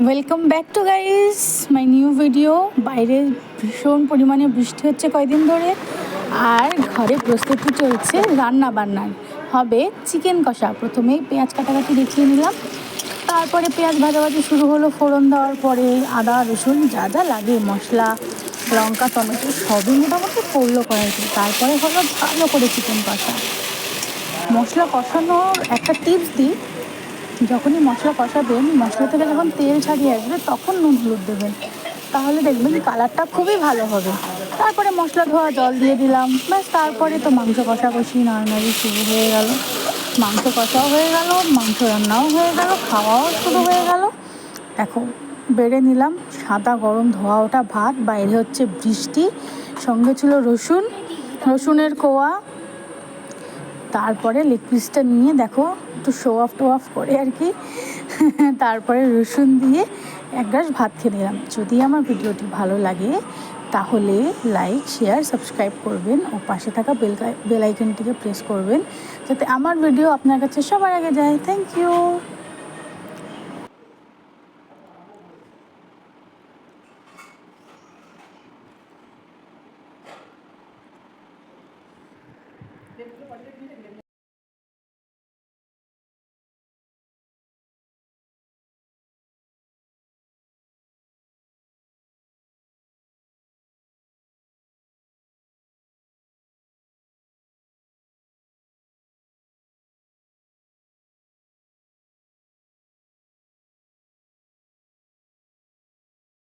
Welcome back to guys my new video. বাইরে ভীষণ পরিমাণে বৃষ্টি হচ্ছে কয়দিন ধরে, আর ঘরে প্রস্তুতি চলছে রান্না বান্নার। হবে চিকেন কষা। প্রথমেই পেঁয়াজ কাটাকাটি দেখিয়ে নিলাম, তারপরে পেঁয়াজ ভাজাভাজি শুরু হলো। ফোড়ন দেওয়ার পরে আদা রসুন যা যা লাগে, মশলা, লঙ্কা, টমেটো সবই মোটামুটি পড়লো কড়াইতে। তারপরে হলো ভালো করে চিকেন কষা। মশলা কষানোর একটা টিপস দিই, যখনই মশলা কষাবেন, মশলা থেকে যখন তেল ছাড়িয়ে আসবে তখন নুন হলুদ দেবেন, তাহলে দেখবেন কালারটা খুবই ভালো হবে। তারপরে মশলা ধোয়া জল দিয়ে দিলাম, ব্যাস। তারপরে তো মাংস কষাকষি নর্মালি শুরু হয়ে গেল। মাংস কষাও হয়ে গেল, মাংস রান্নাও হয়ে গেল, খাওয়াও শুরু হয়ে গেল। দেখো, বেড়ে নিলাম সাদা গরম ধোয়া ওটা ভাত, বাইরে হচ্ছে বৃষ্টি, সঙ্গে ছিল রসুনের কোয়া। তারপরে লেগ পিসটা নিয়ে দেখো একটু শো অফ করে আর কি তারপরে রসুন দিয়ে এক গ্লাস ভাত খেয়ে নিলাম। যদি আমার ভিডিওটি ভালো লাগে তাহলে লাইক, শেয়ার, সাবস্ক্রাইব করবেন ও পাশে থাকা বেল আইকনটিকে প্রেস করবেন, যাতে আমার ভিডিও আপনার কাছে সবার আগে যায়। Thank you.